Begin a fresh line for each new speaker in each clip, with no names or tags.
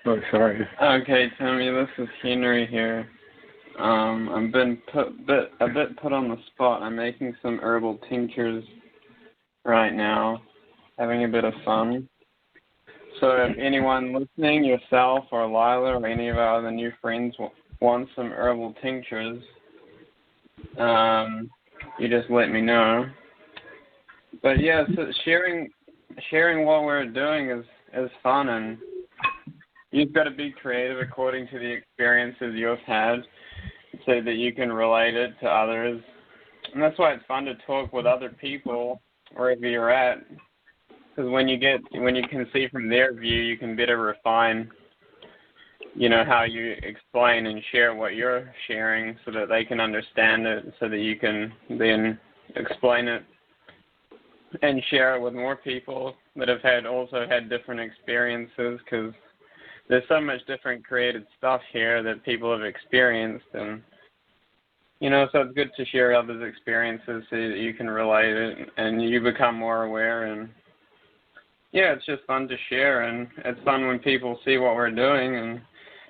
Oh, sorry.
Okay, Tommy, this is Henry here. I've been a bit put on the spot. I'm making some herbal tinctures right now, having a bit of fun. So if anyone listening, yourself or Lila or any of our other new friends want some herbal tinctures, you just let me know. But yeah, so sharing what we're doing is fun, and you've got to be creative according to the experiences you've had so that you can relate it to others. And that's why it's fun to talk with other people wherever you're at, because when you can see from their view, you can better refine, how you explain and share what you're sharing so that they can understand it, so that you can then explain it and share it with more people that have also had different experiences, because there's so much different created stuff here that people have experienced, and so it's good to share others' experiences so that you can relate it and you become more aware. And yeah, it's just fun to share, and it's fun when people see what we're doing and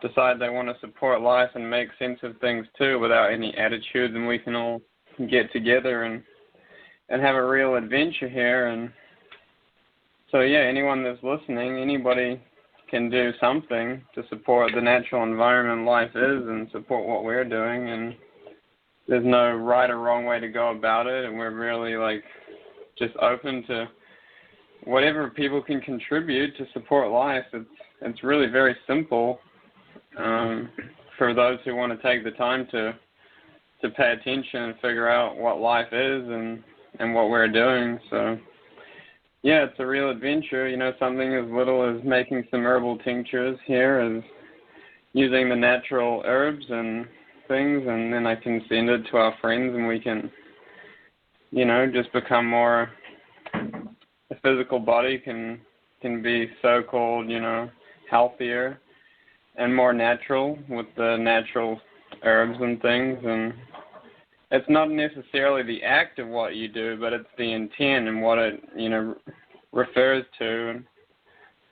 decide they want to support life and make sense of things too without any attitude, and we can all get together and have a real adventure here. And so yeah, anyone that's listening, anybody can do something to support the natural environment life is and support what we're doing, and there's no right or wrong way to go about it, and we're really just open to whatever people can contribute to support life. It's really very simple for those who want to take the time to pay attention and figure out what life is and what we're doing. So yeah, it's a real adventure. Something as little as making some herbal tinctures here, as using the natural herbs and things, and then I can send it to our friends, and we can, just become more. The physical body can be so-called, healthier and more natural with the natural herbs and things. And it's not necessarily the act of what you do, but it's the intent and what it, refers to.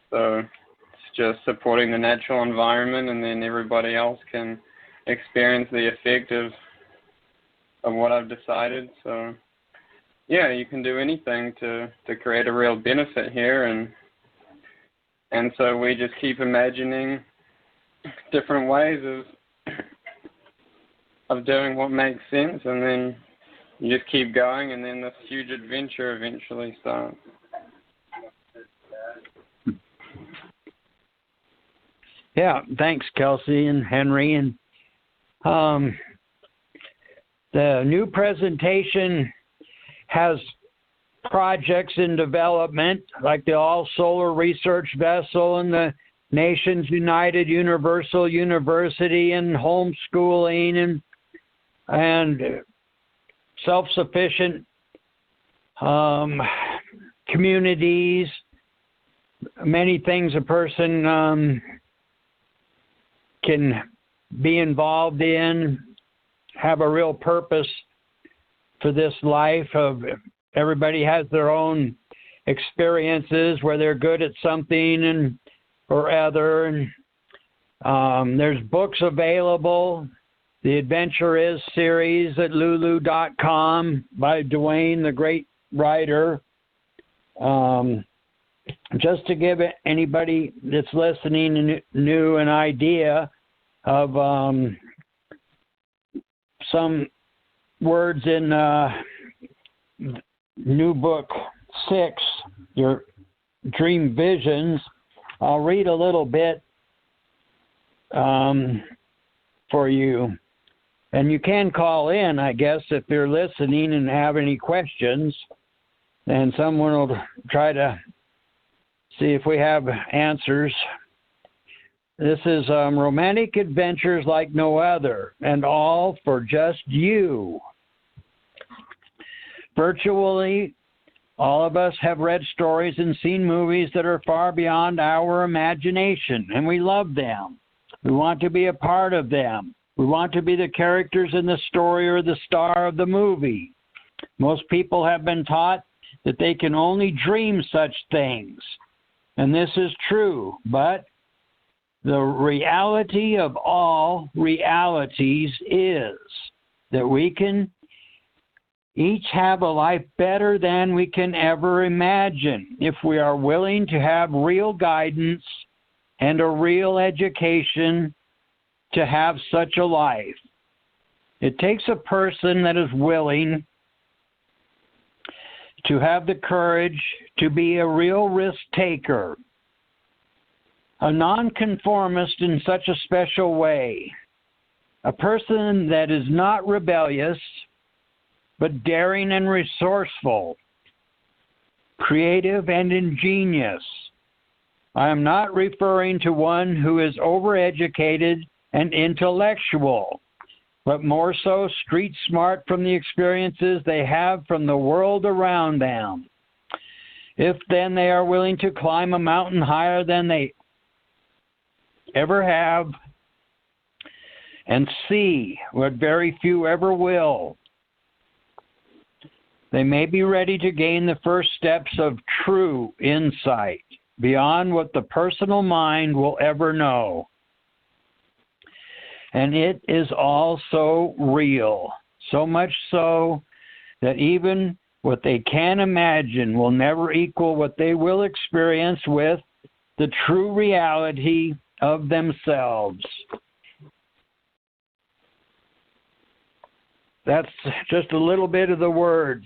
So it's just supporting the natural environment, and then everybody else can experience the effect of what I've decided. So yeah, you can do anything to create a real benefit here, and so we just keep imagining different ways of doing what makes sense, and then you just keep going, and then this huge adventure eventually starts.
Yeah, thanks, Kelsey and Henry. And the new presentation has projects in development, like the All-Solar Research Vessel and the Nations United Universal University and homeschooling and self-sufficient communities, many things a person can be involved in, have a real purpose for this life. Of everybody has their own experiences where they're good at something or other, and there's books available. The Adventure Is series at lulu.com by Dwayne, the great writer. Just to give anybody that's listening new an idea of some words in new book 6, Your Dream Visions. I'll read a little bit for you. And you can call in, I guess, if you're listening and have any questions. And someone will try to see if we have answers. This is romantic adventures like no other, and all for just you. Virtually, all of us have read stories and seen movies that are far beyond our imagination, and we love them. We want to be a part of them. We want to be the characters in the story or the star of the movie. Most people have been taught that they can only dream such things. And this is true, but The reality of all realities is that we can each have a life better than we can ever imagine if we are willing to have real guidance and a real education to have such a life. It takes a person that is willing to have the courage to be a real risk taker, a nonconformist in such a special way, a person that is not rebellious, but daring and resourceful, creative and ingenious. I am not referring to one who is overeducated and intellectual, but more so street smart from the experiences they have from the world around them. If then they are willing to climb a mountain higher than they ever have and see what very few ever will, they may be ready to gain the first steps of true insight beyond what the personal mind will ever know. And it is all so real, so much so that even what they can imagine will never equal what they will experience with the true reality of themselves. That's just a little bit of the words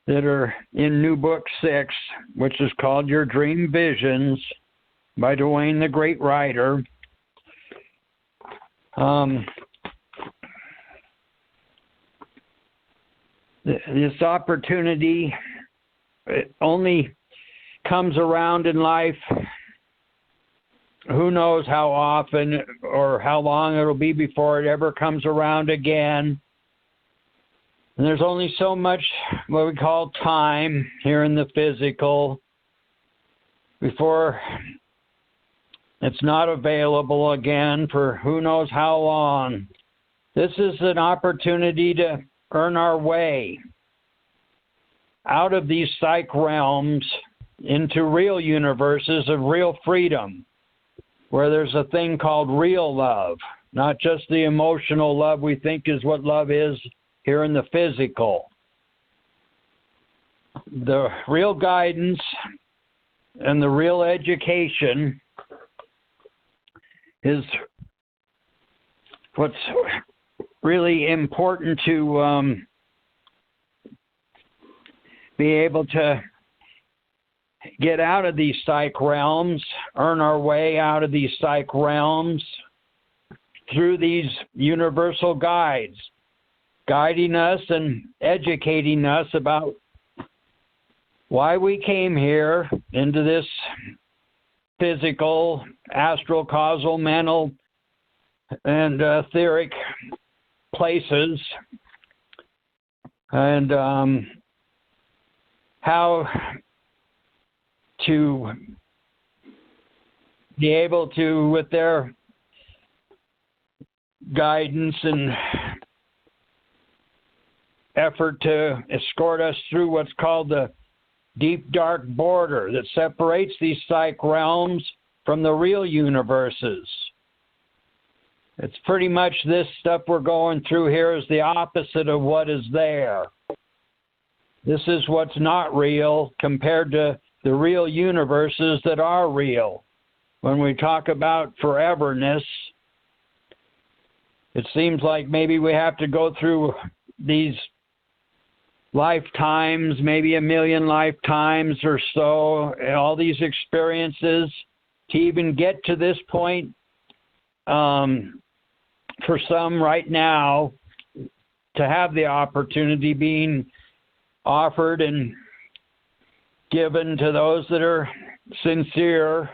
that are in New Book 6, which is called Your Dream Visions by Dwayne the Great Writer. This opportunity, it only comes around in life. Who knows how often or how long it'll be before it ever comes around again. And there's only so much what we call time here in the physical before it's not available again for who knows how long. This is an opportunity to earn our way out of these psych realms into real universes of real freedom, where there's a thing called real love, not just the emotional love we think is what love is here in the physical. The real guidance and the real education is what's really important to be able to get out of these psych realms, earn our way out of these psych realms through these universal guides, guiding us and educating us about why we came here into this physical, astral, causal, mental, and etheric places, and how to be able to, with their guidance and effort to escort us through what's called the deep, dark border that separates these psych realms from the real universes. It's pretty much this stuff we're going through here is the opposite of what is there. This is what's not real compared to the real universes that are real. When we talk about foreverness, it seems like maybe we have to go through these lifetimes, maybe 1 million lifetimes or so, all these experiences to even get to this point. For some right now, to have the opportunity being offered and given to those that are sincere,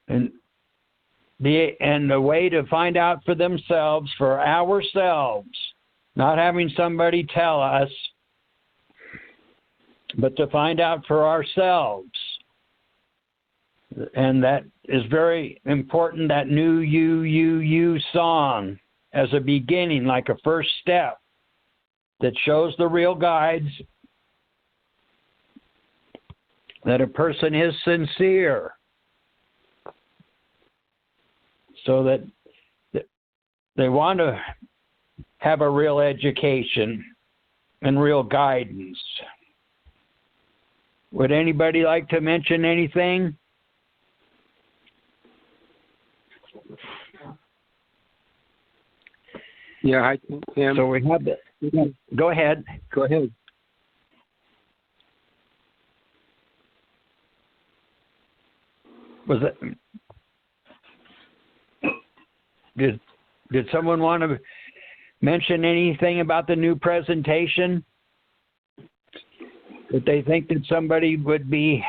and a way to find out for themselves, for ourselves, not having somebody tell us, but to find out for ourselves. And that is very important, that new you song as a beginning, like a first step that shows the real guides that a person is sincere so that they want to have a real education and real guidance. Would anybody like to mention anything?
Yeah, hi, Sam.
So we have the. Go ahead.
Go ahead.
Was it? Did someone want to mention anything about the new presentation that they think that somebody would be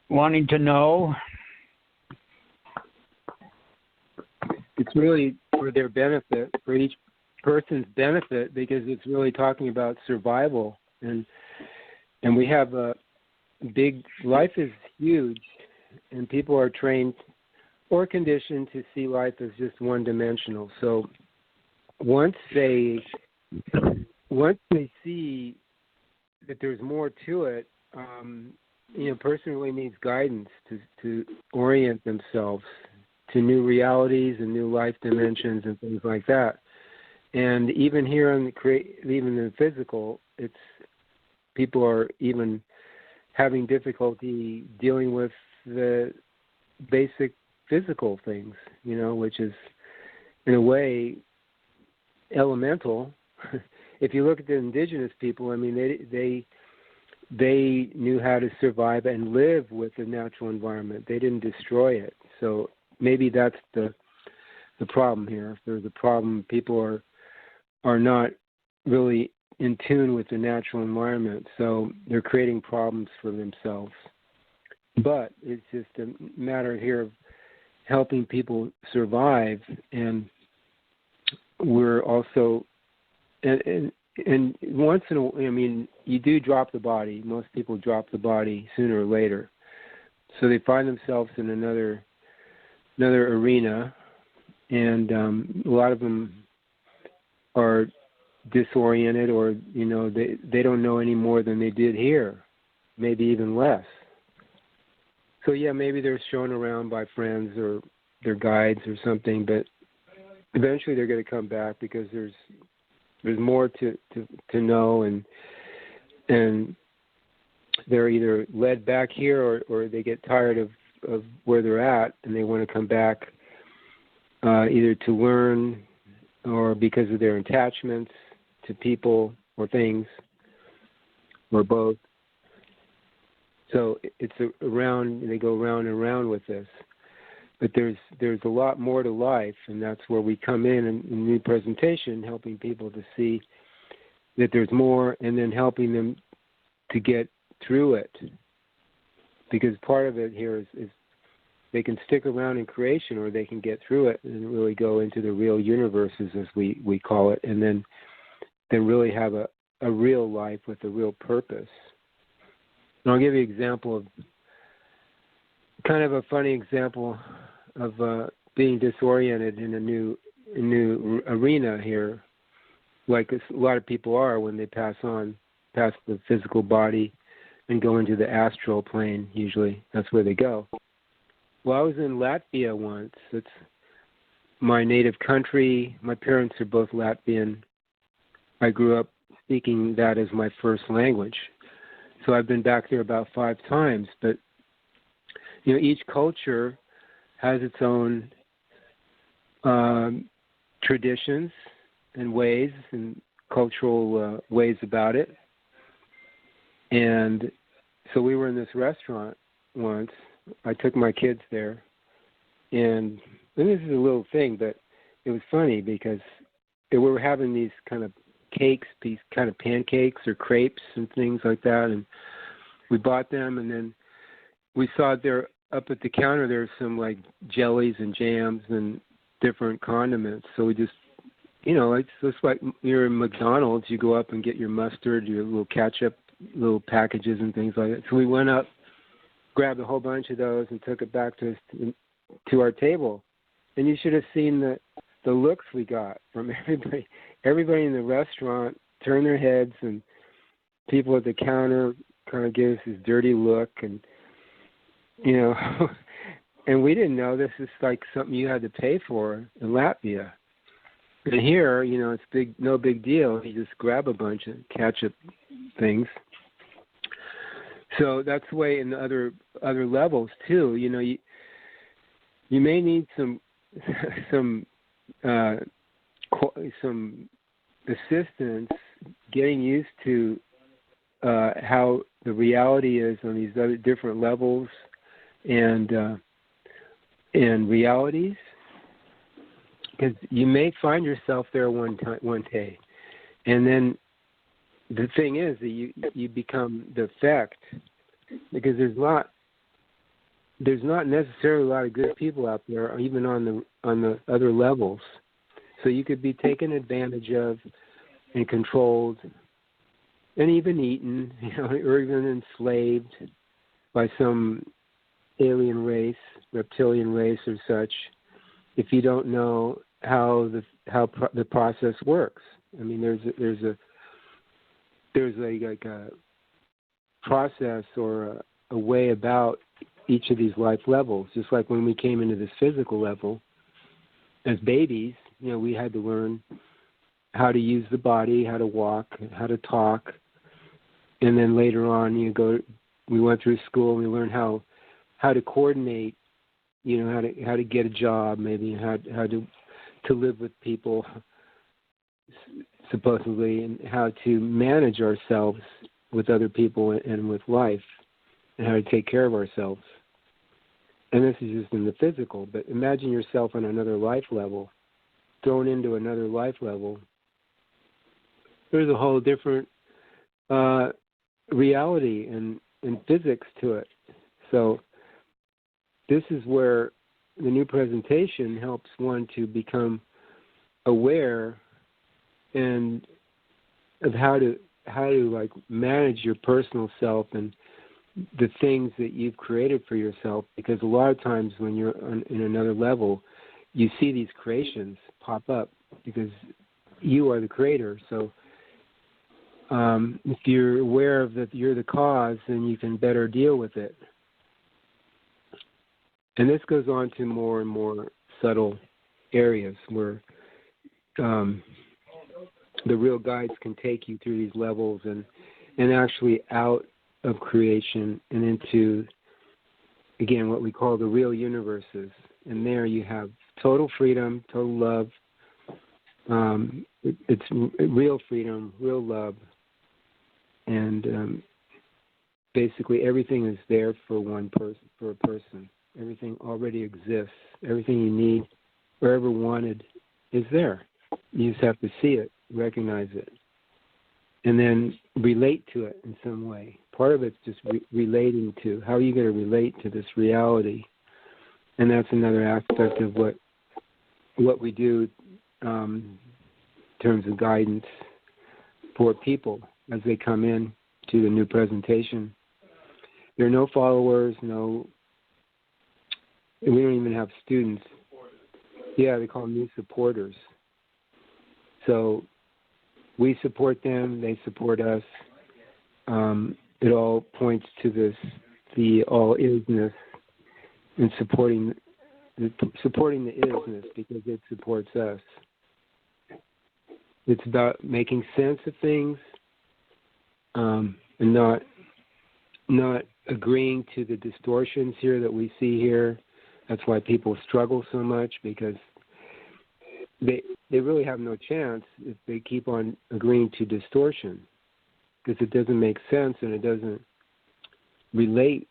wanting to know?
It's really for their benefit, for each person's benefit, because it's really talking about survival, and we have a big. Life is huge, and people are trained or conditioned to see life as just one-dimensional. So once they see that there's more to it, a person really needs guidance to orient themselves to new realities and new life dimensions and things like that. And even here in even in the physical, people are even having difficulty dealing with the basic physical things, which is in a way elemental. If you look at the indigenous people, I mean, they knew how to survive and live with the natural environment. They didn't destroy it. So maybe that's the problem here. If there's a problem, people are not really in tune with the natural environment, so they're creating problems for themselves. But it's just a matter here of helping people survive, and we're also and once in a, I mean, you do drop the body. Most people drop the body sooner or later, so they find themselves in another arena, and a lot of them are disoriented, or they don't know any more than they did here, maybe even less. So yeah, maybe they're shown around by friends or their guides or something, but eventually they're going to come back because there's more to know, and they're either led back here or they get tired of where they're at and they want to come back either to learn or because of their attachments to people or things or both. So it's they go round and round with this. But there's a lot more to life, and that's where we come in new presentation, helping people to see that there's more, and then helping them to get through it. Because part of it here is they can stick around in creation, or they can get through it and really go into the real universes, as we call it, and then really have a real life with a real purpose. And I'll give you an example of kind of a funny example of being disoriented in a new arena here, like a lot of people are when they pass past the physical body and go into the astral plane. Usually that's where they go. Well, I was in Latvia once. It's my native country. My parents are both Latvian. I grew up speaking that as my first language. So I've been back there about 5 times. But, each culture has its own traditions and ways and cultural ways about it. And so we were in this restaurant once. I took my kids there. And this is a little thing, but it was funny because we were having these kind of cakes, these kind of pancakes or crepes and things like that. And we bought them, and then we saw there up at the counter there's some like jellies and jams and different condiments. So we just, it's just like you're in McDonald's, you go up and get your mustard, your little ketchup, little packages and things like that. So we went up, grabbed a whole bunch of those and took it back to our table. And you should have seen the looks we got from everybody. Everybody in the restaurant turned their heads, and people at the counter kind of gave us this dirty look, and And we didn't know this is like something you had to pay for in Latvia. And here, it's no big deal. You just grab a bunch of ketchup things. So that's the way in the other levels too. You may need some assistance getting used to how the reality is on these other different levels and realities, because you may find yourself there one day, and then the thing is that you become the effect, because there's not necessarily a lot of good people out there, even on the other levels. So you could be taken advantage of and controlled, and even eaten, or even enslaved by some alien race, reptilian race, or such, if you don't know how the process works. I mean, there's a process or a way about each of these life levels. Just like when we came into this physical level as babies, we had to learn how to use the body, how to walk, how to talk, and then later on we went through school and we learned how to coordinate, how to get a job, maybe how to live with people, supposedly, and how to manage ourselves with other people and with life, and how to take care of ourselves. And this is just in the physical, but imagine yourself on another life level, thrown into another life level. There's a whole different reality and physics to it. So this is where the new presentation helps one to become aware and of how to like manage your personal self and the things that you've created for yourself, because a lot of times when you're in another level, you see these creations pop up because you are the creator. So if you're aware of that you're the cause, then you can better deal with it. And this goes on to more and more subtle areas where the real guides can take you through these levels and actually out of creation and into, again, what we call the real universes. And there you have total freedom, total love. It's real freedom, real love. And basically everything is there for for a person. Everything already exists. Everything you need or ever wanted is there. You just have to see it, recognize it, and then relate to it in some way. Part of it's just relating to how are you going to relate to this reality, and that's another aspect of what we do in terms of guidance for people as they come in to the new presentation. There are no followers, we don't even have students. Yeah, they call them new supporters. So we support them, they support us. It all points to the all-isness, and supporting the isness because it supports us. It's about making sense of things and not agreeing to the distortions here that we see here. That's why people struggle so much, because they really have no chance if they keep on agreeing to distortion, because it doesn't make sense and it doesn't relate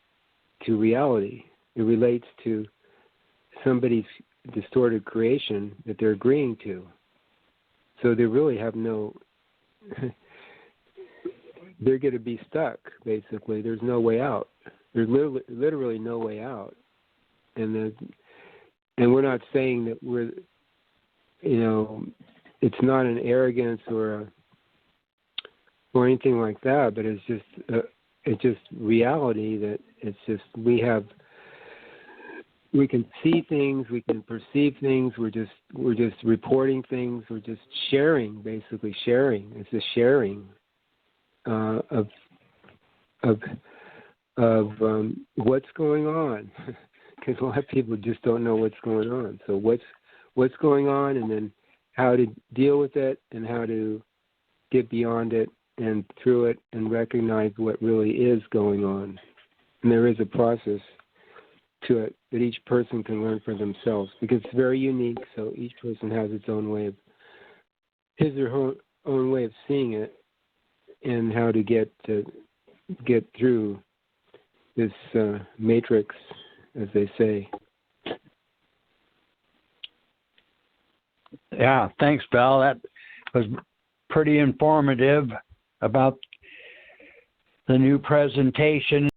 to reality. It relates to somebody's distorted creation that they're agreeing to. So they really have no... they're going to be stuck, basically. There's no way out. There's literally no way out. And we're not saying that we're, it's not an arrogance or anything like that, but it's just reality that it's just we can see things, we can perceive things. We're just reporting things. We're just sharing, basically sharing. It's a sharing of what's going on. because a lot of people just don't know what's going on. So what's going on, and then how to deal with it, and how to get beyond it and through it, and recognize what really is going on. And there is a process to it that each person can learn for themselves, because it's very unique. So each person has its own way of own way of seeing it, and how to get through this matrix, as they say.
Yeah, thanks, Bill. That was pretty informative about the new presentation.